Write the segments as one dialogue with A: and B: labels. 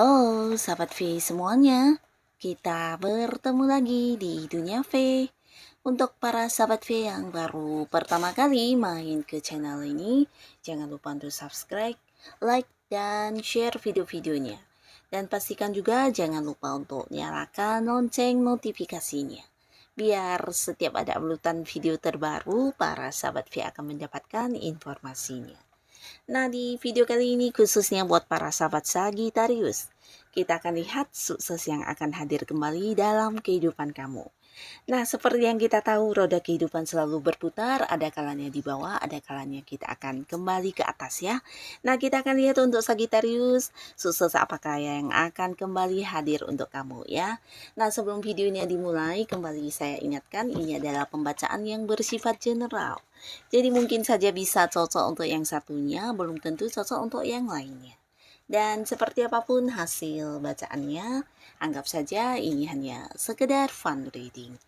A: Halo sahabat V semuanya, kita bertemu lagi di Dunia V. Untuk para sahabat V yang baru pertama kali main ke channel ini, jangan lupa untuk subscribe, like, dan share video-videonya. Dan pastikan juga jangan lupa untuk nyalakan lonceng notifikasinya. Biar setiap ada uploadan video terbaru, para sahabat V akan mendapatkan informasinya. Nah, di video kali ini khususnya buat para sahabat Sagittarius, kita akan lihat sukses yang akan hadir kembali dalam kehidupan kamu. Nah, seperti yang kita tahu, roda kehidupan selalu berputar, ada kalanya di bawah, ada kalanya kita akan kembali ke atas ya. Nah, kita akan lihat untuk Sagittarius, sukses apakah yang akan kembali hadir untuk kamu ya. Nah, sebelum videonya dimulai, kembali saya ingatkan ini adalah pembacaan yang bersifat general. Jadi mungkin saja bisa cocok untuk yang satunya, belum tentu cocok untuk yang lainnya. Dan seperti apapun hasil bacaannya, anggap saja ini hanya sekedar fun reading.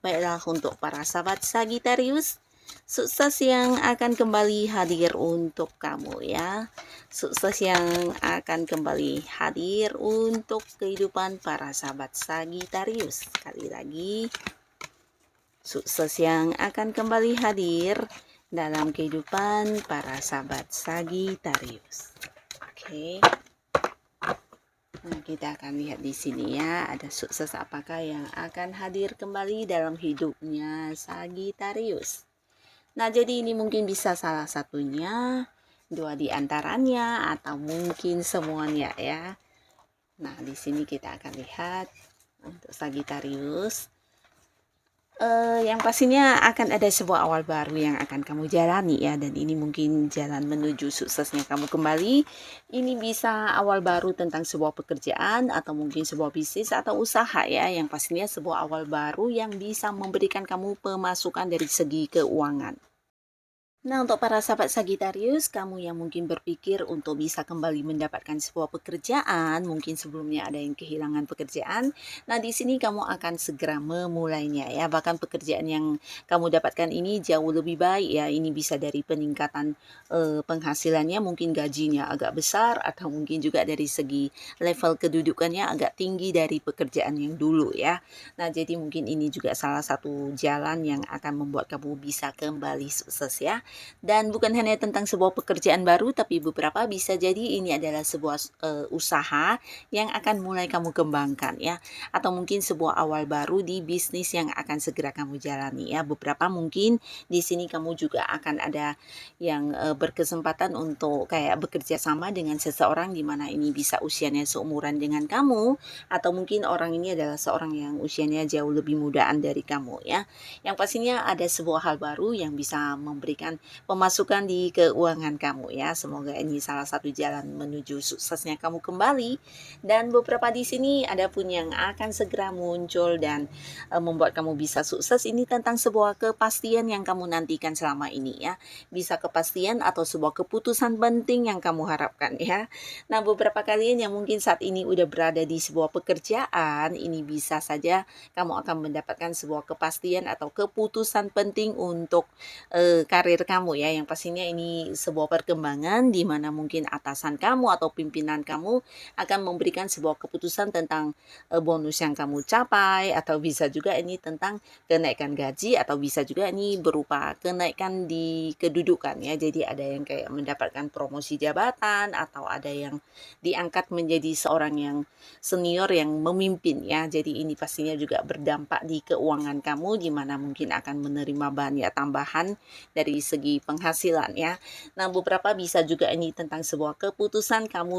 A: Baiklah untuk para sahabat Sagittarius, sukses yang akan kembali hadir untuk kamu ya. Sukses yang akan kembali hadir untuk kehidupan para sahabat Sagittarius. Sekali lagi, sukses yang akan kembali hadir dalam kehidupan para sahabat Sagittarius. Oke. Nah, kita akan lihat di sini ya, ada sukses apakah yang akan hadir kembali dalam hidupnya Sagittarius. Nah, jadi ini mungkin bisa salah satunya, dua di antaranya, atau mungkin semuanya ya. Nah, di sini kita akan lihat untuk Sagittarius. Yang pastinya akan ada sebuah awal baru yang akan kamu jalani ya, dan ini mungkin jalan menuju suksesnya kamu kembali. Ini bisa awal baru tentang sebuah pekerjaan atau mungkin sebuah bisnis atau usaha ya, yang pastinya sebuah awal baru yang bisa memberikan kamu pemasukan dari segi keuangan. Nah, untuk para sahabat Sagittarius, kamu yang mungkin berpikir untuk bisa kembali mendapatkan sebuah pekerjaan, mungkin sebelumnya ada yang kehilangan pekerjaan. Nah, di sini kamu akan segera memulainya ya. Bahkan pekerjaan yang kamu dapatkan ini jauh lebih baik ya. Ini bisa dari peningkatan penghasilannya, mungkin gajinya agak besar, atau mungkin juga dari segi level kedudukannya agak tinggi dari pekerjaan yang dulu ya. Nah, jadi mungkin ini juga salah satu jalan yang akan membuat kamu bisa kembali sukses ya. Dan bukan hanya tentang sebuah pekerjaan baru, tapi beberapa bisa jadi ini adalah sebuah usaha yang akan mulai kamu kembangkan ya, atau mungkin sebuah awal baru di bisnis yang akan segera kamu jalani ya. Beberapa mungkin di sini kamu juga akan ada yang berkesempatan untuk kayak bekerja sama dengan seseorang di mana ini bisa usianya seumuran dengan kamu, atau mungkin orang ini adalah seorang yang usianya jauh lebih mudaan dari kamu ya. Yang pastinya ada sebuah hal baru yang bisa memberikan pemasukan di keuangan kamu ya. Semoga ini salah satu jalan menuju suksesnya kamu kembali. Dan beberapa di sini ada pun yang akan segera muncul dan membuat kamu bisa sukses. Ini tentang sebuah kepastian yang kamu nantikan selama ini ya. Bisa kepastian atau sebuah keputusan penting yang kamu harapkan ya. Nah, beberapa kalian yang mungkin saat ini udah berada di sebuah pekerjaan, ini bisa saja kamu akan mendapatkan sebuah kepastian atau keputusan penting untuk karir kamu ya. Yang pastinya ini sebuah perkembangan di mana mungkin atasan kamu atau pimpinan kamu akan memberikan sebuah keputusan tentang bonus yang kamu capai, atau bisa juga ini tentang kenaikan gaji, atau bisa juga ini berupa kenaikan di kedudukan ya. Jadi ada yang kayak mendapatkan promosi jabatan, atau ada yang diangkat menjadi seorang yang senior yang memimpin ya. Jadi ini pastinya juga berdampak di keuangan kamu, di mana mungkin akan menerima banyak tambahan dari segi penghasilan ya. Nah, beberapa bisa juga ini tentang sebuah keputusan kamu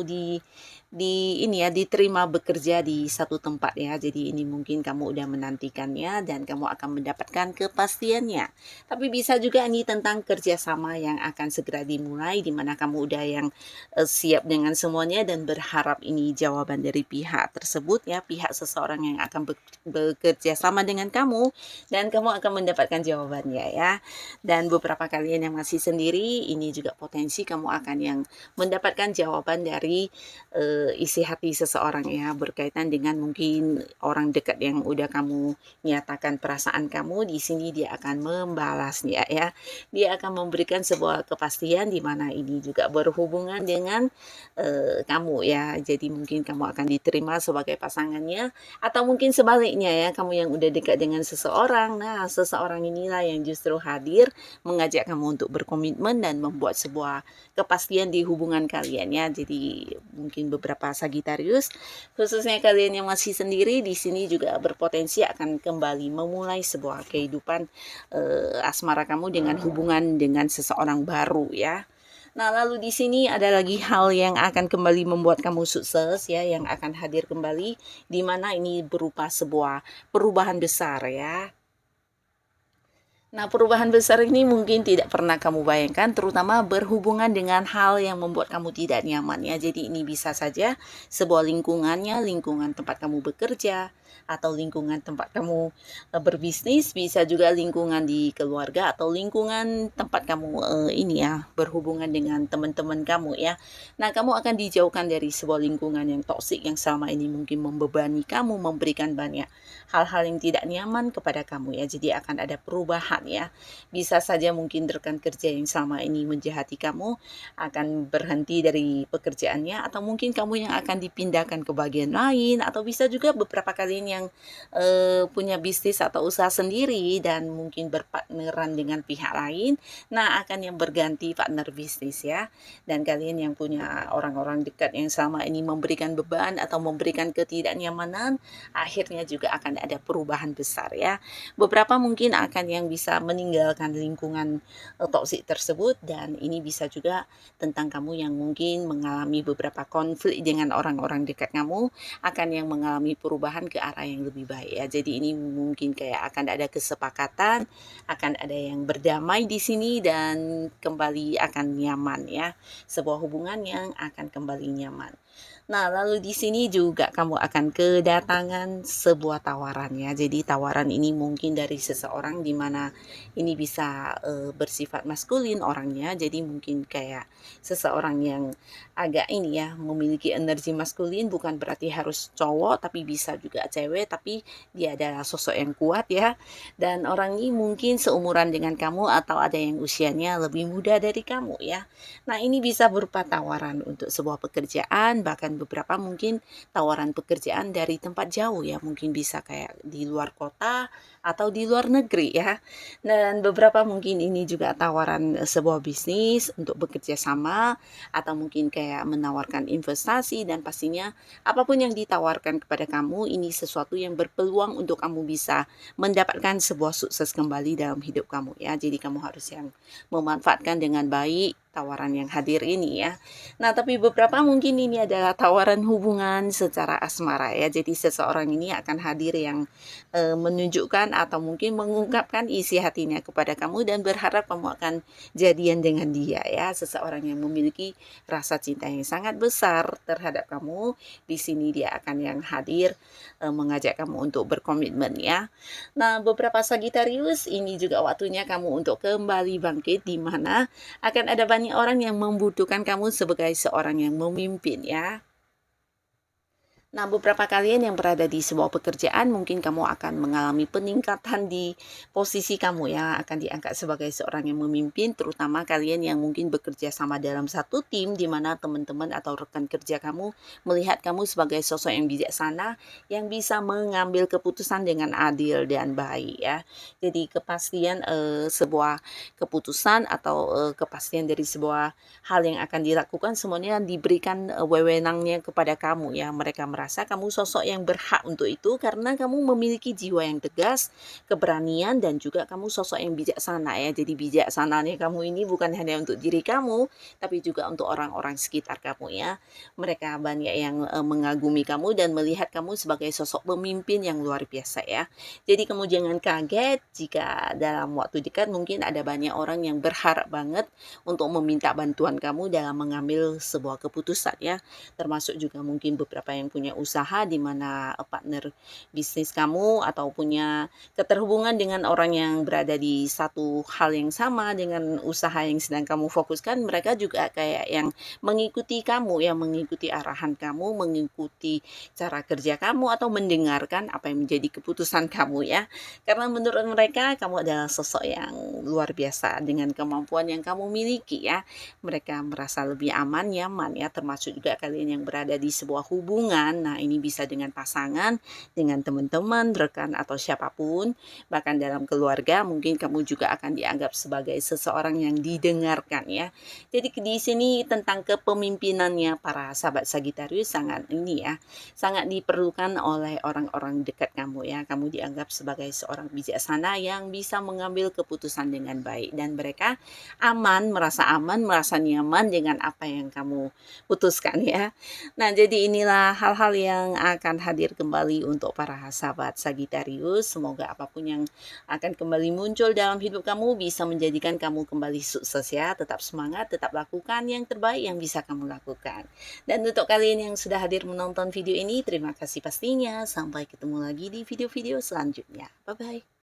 A: ini ya, diterima bekerja di satu tempat ya. Jadi ini mungkin kamu udah menantikannya dan kamu akan mendapatkan kepastiannya. Tapi bisa juga ini tentang kerjasama yang akan segera dimulai, di mana kamu udah yang siap dengan semuanya dan berharap ini jawaban dari pihak tersebut ya, pihak seseorang yang akan bekerja sama dengan kamu, dan kamu akan mendapatkan jawabannya ya. Dan beberapa kalian yang masih sendiri, ini juga potensi kamu akan yang mendapatkan jawaban dari isi hati seseorang ya, berkaitan dengan mungkin orang dekat yang udah kamu nyatakan perasaan kamu, di sini dia akan membalasnya ya. Dia akan memberikan sebuah kepastian di mana ini juga berhubungan dengan kamu ya. Jadi mungkin kamu akan diterima sebagai pasangannya, atau mungkin sebaliknya ya, kamu yang udah dekat dengan seseorang. Nah, seseorang inilah yang justru hadir mengajak kamu untuk berkomitmen dan membuat sebuah kepastian di hubungan kalian ya. Jadi mungkin beberapa Sagittarius, khususnya kalian yang masih sendiri, di sini juga berpotensi akan kembali memulai sebuah kehidupan asmara kamu dengan hubungan dengan seseorang baru ya. Nah, lalu di sini ada lagi hal yang akan kembali membuat kamu sukses ya, yang akan hadir kembali, di mana ini berupa sebuah perubahan besar ya. Nah, perubahan besar ini mungkin tidak pernah kamu bayangkan, terutama berhubungan dengan hal yang membuat kamu tidak nyaman ya. Jadi ini bisa saja sebuah lingkungannya, lingkungan tempat kamu bekerja, atau lingkungan tempat kamu berbisnis, bisa juga lingkungan di keluarga, atau lingkungan tempat kamu ini ya, berhubungan dengan teman-teman kamu ya. Nah, kamu akan dijauhkan dari sebuah lingkungan yang toksik yang selama ini mungkin membebani kamu, memberikan banyak hal-hal yang tidak nyaman kepada kamu ya. Jadi akan ada perubahan ya. Bisa saja mungkin rekan kerja yang selama ini menjahati kamu akan berhenti dari pekerjaannya, atau mungkin kamu yang akan dipindahkan ke bagian lain, atau bisa juga beberapa kalian yang punya bisnis atau usaha sendiri dan mungkin berpartneran dengan pihak lain. Nah, akan yang berganti partner bisnis ya. Dan kalian yang punya orang-orang dekat yang selama ini memberikan beban atau memberikan ketidaknyamanan, akhirnya juga akan ada perubahan besar ya. Beberapa mungkin akan yang bisa meninggalkan lingkungan toksik tersebut, dan ini bisa juga tentang kamu yang mungkin mengalami beberapa konflik dengan orang-orang dekat kamu, akan yang mengalami perubahan ke arah yang lebih baik ya. Jadi ini mungkin kayak akan ada kesepakatan, akan ada yang berdamai di sini dan kembali akan nyaman ya. Sebuah hubungan yang akan kembali nyaman. Nah, lalu di sini juga kamu akan kedatangan sebuah tawaran ya. Jadi tawaran ini mungkin dari seseorang di mana ini bisa bersifat maskulin orangnya. Jadi mungkin kayak seseorang yang agak ini ya, memiliki energi maskulin, bukan berarti harus cowok, tapi bisa juga cewek, tapi dia adalah sosok yang kuat ya. Dan orang ini mungkin seumuran dengan kamu, atau ada yang usianya lebih muda dari kamu ya. Nah, ini bisa berupa tawaran untuk sebuah pekerjaan, bahkan beberapa mungkin tawaran pekerjaan dari tempat jauh ya, mungkin bisa kayak di luar kota atau di luar negeri ya. Dan beberapa mungkin ini juga tawaran sebuah bisnis untuk bekerja sama, atau mungkin kayak menawarkan investasi, dan pastinya apapun yang ditawarkan kepada kamu ini sesuatu yang berpeluang untuk kamu bisa mendapatkan sebuah sukses kembali dalam hidup kamu ya. Jadi kamu harus yang memanfaatkan dengan baik tawaran yang hadir ini ya. Nah, tapi beberapa mungkin ini adalah tawaran hubungan secara asmara ya. Jadi seseorang ini akan hadir yang menunjukkan atau mungkin mengungkapkan isi hatinya kepada kamu dan berharap kamu akan jadian dengan dia ya. Seseorang yang memiliki rasa cinta yang sangat besar terhadap kamu. Di sini dia akan yang hadir mengajak kamu untuk berkomitmen ya. Nah, beberapa Sagittarius, ini juga waktunya kamu untuk kembali bangkit, di mana akan ada banyak orang yang membutuhkan kamu sebagai seorang yang memimpin ya. Nah, beberapa kalian yang berada di sebuah pekerjaan, mungkin kamu akan mengalami peningkatan di posisi kamu ya, akan diangkat sebagai seorang yang memimpin, terutama kalian yang mungkin bekerja sama dalam satu tim, di mana teman-teman atau rekan kerja kamu melihat kamu sebagai sosok yang bijaksana, yang bisa mengambil keputusan dengan adil dan baik ya. Jadi kepastian sebuah keputusan atau kepastian dari sebuah hal yang akan dilakukan, semuanya diberikan wewenangnya kepada kamu ya. Mereka merasa kamu sosok yang berhak untuk itu karena kamu memiliki jiwa yang tegas, keberanian, dan juga kamu sosok yang bijaksana ya. Jadi bijaksananya kamu ini bukan hanya untuk diri kamu, tapi juga untuk orang-orang sekitar kamu ya. Mereka banyak yang mengagumi kamu dan melihat kamu sebagai sosok pemimpin yang luar biasa ya. Jadi kamu jangan kaget jika dalam waktu dekat mungkin ada banyak orang yang berharap banget untuk meminta bantuan kamu dalam mengambil sebuah keputusan ya. Termasuk juga mungkin beberapa yang punya punya usaha di mana partner bisnis kamu atau punya keterhubungan dengan orang yang berada di satu hal yang sama dengan usaha yang sedang kamu fokuskan, mereka juga kayak yang mengikuti kamu, yang mengikuti arahan kamu, mengikuti cara kerja kamu atau mendengarkan apa yang menjadi keputusan kamu ya. Karena menurut mereka kamu adalah sosok yang luar biasa dengan kemampuan yang kamu miliki ya. Mereka merasa lebih aman, nyaman ya, termasuk juga kalian yang berada di sebuah hubungan. Nah, ini bisa dengan pasangan, dengan teman-teman, rekan atau siapapun, bahkan dalam keluarga mungkin kamu juga akan dianggap sebagai seseorang yang didengarkan ya. Jadi di sini tentang kepemimpinannya para sahabat Sagittarius sangat ini ya, sangat diperlukan oleh orang-orang dekat kamu ya. Kamu dianggap sebagai seorang bijaksana yang bisa mengambil keputusan dengan baik dan mereka aman, merasa nyaman dengan apa yang kamu putuskan ya. Nah, jadi inilah hal-hal yang akan hadir kembali untuk para sahabat Sagittarius. Semoga apapun yang akan kembali muncul dalam hidup kamu bisa menjadikan kamu kembali sukses ya. Tetap semangat, tetap lakukan yang terbaik yang bisa kamu lakukan. Dan untuk kalian yang sudah hadir menonton video ini, terima kasih pastinya. Sampai ketemu lagi di video-video selanjutnya. Bye-bye.